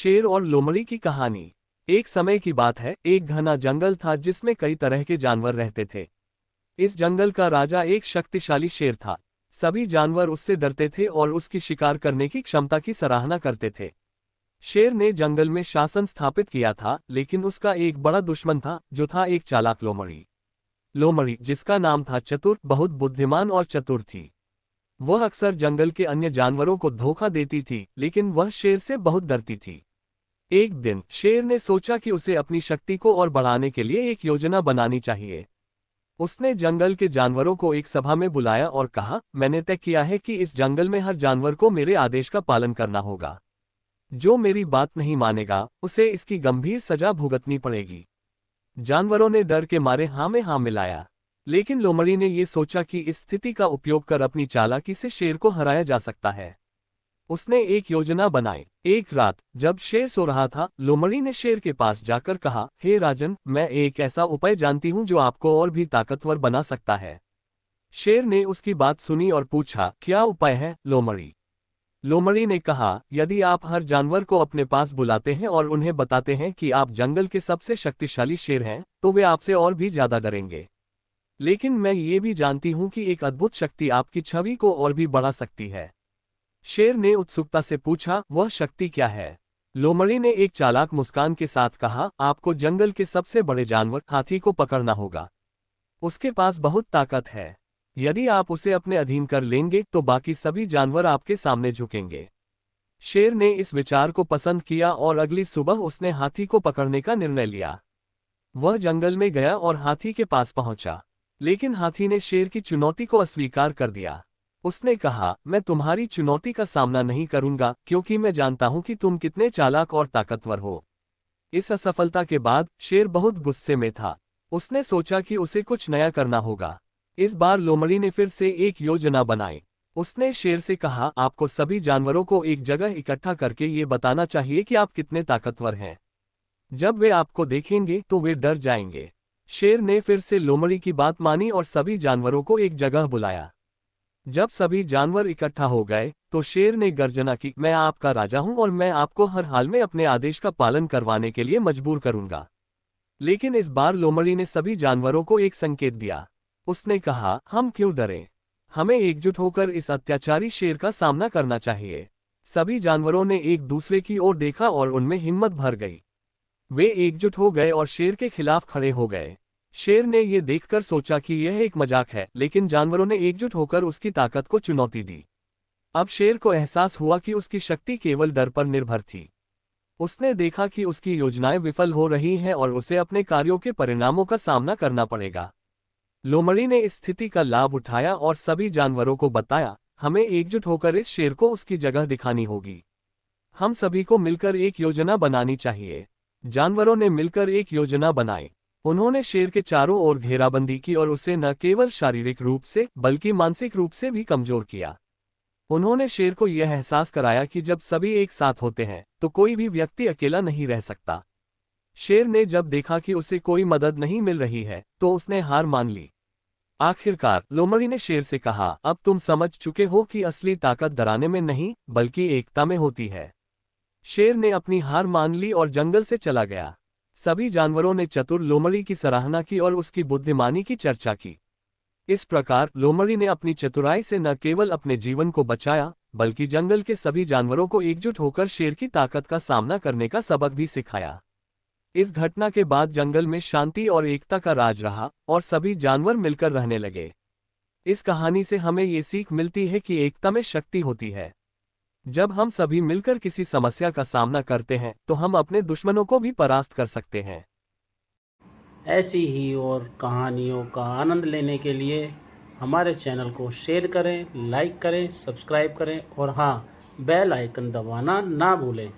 शेर और लोमड़ी की कहानी। एक समय की बात है, एक घना जंगल था जिसमें कई तरह के जानवर रहते थे। इस जंगल का राजा एक शक्तिशाली शेर था। सभी जानवर उससे डरते थे और उसकी शिकार करने की क्षमता की सराहना करते थे। शेर ने जंगल में शासन स्थापित किया था, लेकिन उसका एक बड़ा दुश्मन था जो था एक चालाक लोमड़ी। लोमड़ी, जिसका नाम था चतुर, बहुत बुद्धिमान और चतुर थी। वह अक्सर जंगल के अन्य जानवरों को धोखा देती थी, लेकिन वह शेर से बहुत डरती थी। एक दिन शेर ने सोचा कि उसे अपनी शक्ति को और बढ़ाने के लिए एक योजना बनानी चाहिए। उसने जंगल के जानवरों को एक सभा में बुलाया और कहा, मैंने तय किया है कि इस जंगल में हर जानवर को मेरे आदेश का पालन करना होगा। जो मेरी बात नहीं मानेगा, उसे इसकी गंभीर सजा भुगतनी पड़ेगी। जानवरों ने डर के मारे हाँ में हाँ मिलाया। लेकिन लोमड़ी ने यह सोचा कि इस स्थिति का उपयोग कर अपनी चालाकी से शेर को हराया जा सकता है। उसने एक योजना बनाई। एक रात जब शेर सो रहा था, लोमड़ी ने शेर के पास जाकर कहा, हे राजन, मैं एक ऐसा उपाय जानती हूँ जो आपको और भी ताकतवर बना सकता है। शेर ने उसकी बात सुनी और पूछा, क्या उपाय है लोमड़ी? लोमड़ी ने कहा, यदि आप हर जानवर को अपने पास बुलाते हैं और उन्हें बताते हैं कि आप जंगल के सबसे शक्तिशाली शेर हैं, तो वे आपसे और भी ज्यादा डरेंगे। लेकिन मैं ये भी जानती हूँ कि एक अद्भुत शक्ति आपकी छवि को और भी बढ़ा सकती है। शेर ने उत्सुकता से पूछा, वह शक्ति क्या है? लोमड़ी ने एक चालाक मुस्कान के साथ कहा, आपको जंगल के सबसे बड़े जानवर हाथी को पकड़ना होगा। उसके पास बहुत ताकत है। यदि आप उसे अपने अधीन कर लेंगे तो बाकी सभी जानवर आपके सामने झुकेंगे। शेर ने इस विचार को पसंद किया और अगली सुबह उसने हाथी को पकड़ने का निर्णय लिया। वह जंगल में गया और हाथी के पास पहुंचा। लेकिन हाथी ने शेर की चुनौती को अस्वीकार कर दिया। उसने कहा, मैं तुम्हारी चुनौती का सामना नहीं करूंगा, क्योंकि मैं जानता हूं कि तुम कितने चालाक और ताकतवर हो। इस असफलता के बाद शेर बहुत गुस्से में था। उसने सोचा कि उसे कुछ नया करना होगा। इस बार लोमड़ी ने फिर से एक योजना बनाई। उसने शेर से कहा, आपको सभी जानवरों को एक जगह इकट्ठा करके ये बताना चाहिए कि आप कितने ताकतवर हैं। जब वे आपको देखेंगे तो वे डर जाएंगे। शेर ने फिर से लोमड़ी की बात मानी और सभी जानवरों को एक जगह बुलाया। जब सभी जानवर इकट्ठा हो गए तो शेर ने गर्जना की, मैं आपका राजा हूं और मैं आपको हर हाल में अपने आदेश का पालन करवाने के लिए मजबूर करूंगा। लेकिन इस बार लोमड़ी ने सभी जानवरों को एक संकेत दिया। उसने कहा, हम क्यों डरें? हमें एकजुट होकर इस अत्याचारी शेर का सामना करना चाहिए। सभी जानवरों ने एक दूसरे की ओर देखा और उनमें हिम्मत भर गई। वे एकजुट हो गए और शेर के खिलाफ खड़े हो गए। शेर ने यह देखकर सोचा कि यह एक मजाक है, लेकिन जानवरों ने एकजुट होकर उसकी ताकत को चुनौती दी। अब शेर को एहसास हुआ कि उसकी शक्ति केवल डर पर निर्भर थी। उसने देखा कि उसकी योजनाएं विफल हो रही हैं और उसे अपने कार्यों के परिणामों का सामना करना पड़ेगा। लोमड़ी ने इस स्थिति का लाभ उठाया और सभी जानवरों को बताया, हमें एकजुट होकर इस शेर को उसकी जगह दिखानी होगी। हम सभी को मिलकर एक योजना बनानी चाहिए। जानवरों ने मिलकर एक योजना बनाई। उन्होंने शेर के चारों ओर घेराबंदी की और उसे न केवल शारीरिक रूप से बल्कि मानसिक रूप से भी कमजोर किया। उन्होंने शेर को यह एहसास कराया कि जब सभी एक साथ होते हैं तो कोई भी व्यक्ति अकेला नहीं रह सकता। शेर ने जब देखा कि उसे कोई मदद नहीं मिल रही है तो उसने हार मान ली। आखिरकार लोमड़ी ने शेर से कहा, अब तुम समझ चुके हो कि असली ताकत डराने में नहीं बल्कि एकता में होती है। शेर ने अपनी हार मान ली और जंगल से चला गया। सभी जानवरों ने चतुर लोमड़ी की सराहना की और उसकी बुद्धिमानी की चर्चा की। इस प्रकार लोमड़ी ने अपनी चतुराई से न केवल अपने जीवन को बचाया, बल्कि जंगल के सभी जानवरों को एकजुट होकर शेर की ताकत का सामना करने का सबक भी सिखाया। इस घटना के बाद जंगल में शांति और एकता का राज रहा और सभी जानवर मिलकर रहने लगे। इस कहानी से हमें ये सीख मिलती है कि एकता में शक्ति होती है। जब हम सभी मिलकर किसी समस्या का सामना करते हैं तो हम अपने दुश्मनों को भी परास्त कर सकते हैं। ऐसी ही और कहानियों का आनंद लेने के लिए हमारे चैनल को शेयर करें, लाइक करें, सब्सक्राइब करें और हाँ, बेल आइकन दबाना ना भूलें।